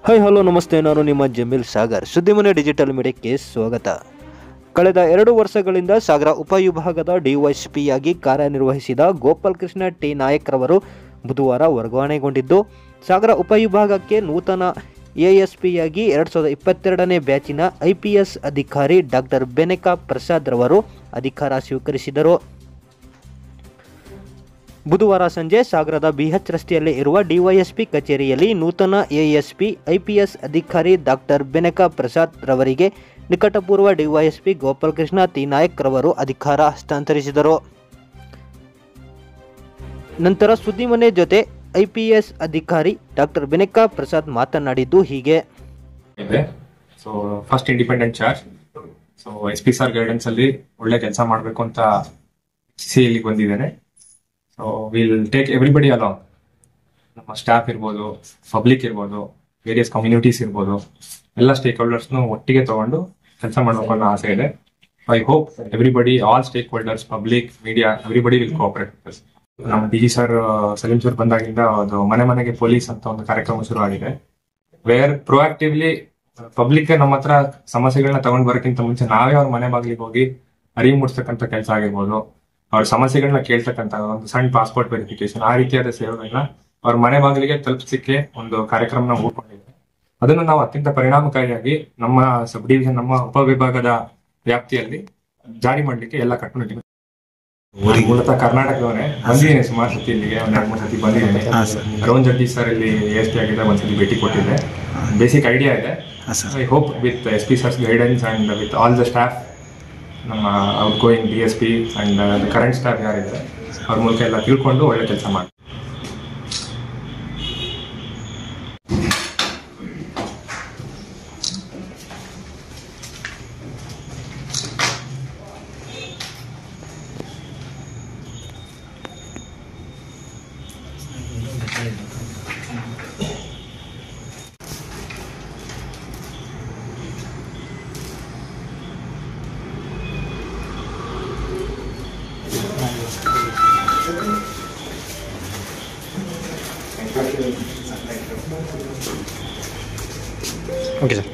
Hi hello ನಮಸ್ತೆ, ನಾನು ನಿಮ್ಮ ಜಮೀಲ್ ಸಾಗರ್. ಸುದ್ದಿಮನೆ ಡಿಜಿಟಲ್ ಮೀಡಿಯಾಕ್ಕೆ ಸ್ವಾಗತ. ಕಳೆದ 2 ವರ್ಷಗಳಿಂದ ಸಾಗರ ಉಪವಿಭಾಗದ ಡಿವೈಎಸ್ಪಿಯಾಗಿ ಕಾರ್ಯನಿರ್ವಹಿಸಿದ ಗೋಪಾಲ್ ಕೃಷ್ಣ ಟಿ ನಾಯಕ್ ರವರು ಬುಧವಾರ ವರ್ಗಾವಣೆಗೊಂಡಿದ್ದು, ಸಾಗರ ಉಪವಿಭಾಗಕ್ಕೆ ನೂತನ ಎಎಸ್ಪಿಯಾಗಿ 2022ನೇ ಬ್ಯಾಚಿನ IPS ಅಧಿಕಾರಿ ಡಾಕ್ಟರ್ ಬೆನಕ ಪ್ರಸಾದ್ ರವರು ಅಧಿಕಾರ ಸ್ವೀಕರಿಸಿದರು. ಬುಧವಾರ ಸಂಜೆ ಸಾಗರದ BH ರಸ್ತೆಯಲ್ಲಿ ಇರುವ ಡಿವೈಎಸ್ಪಿ ಕಚೇರಿಯಲ್ಲಿ ನೂತನ ಎಎಸ್ಪಿ IPS ಅಧಿಕಾರಿ ಡಾಕ್ಟರ್ ಬೆನಕ ಪ್ರಸಾದ್ ರವರಿಗೆ ನಿಕಟಪೂರ್ವ ಡಿವೈಎಸ್ಪಿ ಗೋಪಾಲ್ ಕೃಷ್ಣ ಟಿ ನಾಯಕ್ ರವರು ಅಧಿಕಾರ ಹಸ್ತಾಂತರಿಸಿದರು. ನಂತರ ಸುದ್ದಿಮನೆ ಜೊತೆ IPS ಅಧಿಕಾರಿ ಡಾಕ್ಟರ್ ಬೆನಕ ಪ್ರಸಾದ್ ಮಾತನಾಡಿದ್ದು ಹೀಗೆ. First independent charge. SP sir guidance ಅಲ್ಲಿ ಒಳ್ಳೆ ಕೆಲಸ ಮಾಡಬೇಕು ಅಂತ ಇಲ್ಲಿಗೆ ಬಂದಿದ್ದೇನೆ. Will take everybody along. ನಮ್ಮ ಸ್ಟಾಫ್ ಇರ್ಬೋದು, ಪಬ್ಲಿಕ್ ಇರ್ಬೋದು, ವೇರಿಯಸ್ ಕಮ್ಯುನಿಟೀಸ್ ಇರ್ಬೋದು, ಎಲ್ಲ ಸ್ಟೇಕ್ ಹೋಲ್ಡರ್ಸ್ನು ಒಟ್ಟಿಗೆ ತಗೊಂಡು ಕೆಲಸ ಮಾಡಬೇಕು ಅನ್ನೋ ಆಸೆ ಇದೆ. I hope everybody, all stake holders, public, media, everybody will cooperate. ನಮ್ಮ DG ಸರ್ ಸಲೀಂ ಸರ್ ಬಂದಾಗಿಂದ ಅದು ಮನೆ ಮನೆಗೆ ಪೊಲೀಸ್ ಅಂತ ಒಂದು ಕಾರ್ಯಕ್ರಮ ಶುರು ಆಗಿದೆ. ವೇರ್ ಪ್ರೊಆಕ್ಟಿವ್ಲಿ ಪಬ್ಲಿಕ್ ನಮ್ಮ ಹತ್ರ ಸಮಸ್ಯೆಗಳನ್ನ ತಗೊಂಡ್ ಬರೋಕ್ಕಿಂತ ಮುಂಚೆ ನಾವೇ ಅವ್ರ ಮನೆ ಬಾಗಿಲಿಗೆ ಹೋಗಿ ಅರಿವು ಮೂಡಿಸ್ತಕ್ಕಂಥ ಕೆಲಸ ಆಗಿರ್ಬೋದು, ಅವ್ರ ಸಮಸ್ಯೆಗಳನ್ನ ಕೇಳ್ತಕ್ಕಂಥ ಒಂದು ಸಣ್ಣ ಪಾಸ್ಪೋರ್ಟ್ ವೆರಿಫಿಕೇಶನ್, ಆ ರೀತಿಯಾದ ಸೇವೆಗಳನ್ನ ಅವ್ರ ಮನೆ ಬಾಗಿಲಿಗೆ ತಲುಪಿಸಲಿಕ್ಕೆ ಒಂದು ಕಾರ್ಯಕ್ರಮ ಹೂಡ್ಕೊಂಡಿದ್ದೇವೆ. ಅದನ್ನು ನಾವು ಅತ್ಯಂತ ಪರಿಣಾಮಕಾರಿಯಾಗಿ ನಮ್ಮ ಸಬ್ ಡಿವಿಷನ್, ನಮ್ಮ ಉಪವಿಭಾಗದ ವ್ಯಾಪ್ತಿಯಲ್ಲಿ ಜಾರಿ ಮಾಡಲಿಕ್ಕೆ ಎಲ್ಲ ಕಟ್ಟುನಿಟ್ಟಿಗೆ. ಮೂಲತಃ ಕರ್ನಾಟಕದವನೇ, ಬಂದಿದ್ದೇನೆ ಸುಮಾರು ಸತಿ ಇಲ್ಲಿಗೆ, ಒಂದ್ 2-3 ಸತಿ ಬಂದಿದ್ದೇನೆ. ಅರುಣ್ ಜಗದೀಶ್ ಸರ್ ಇಲ್ಲಿ ASP ಆಗಿದ್ದಾಗ ಒಂದ್ಸತಿ ಭೇಟಿ ಕೊಟ್ಟಿದ್ದೆ. ಬೇಸಿಕ್ ಐಡಿಯಾ ಇದೆ. I hope with SP sir's guidance and with all the staff, ನಮ್ಮ outgoing DSP and current staff ಯಾರಿದ್ದಾರೆ ಅವ್ರ ಮೂಲಕ ಎಲ್ಲ ತಿಳ್ಕೊಂಡು ಒಳ್ಳೆ ಕೆಲಸ ಮಾಡಿ. Okay sir.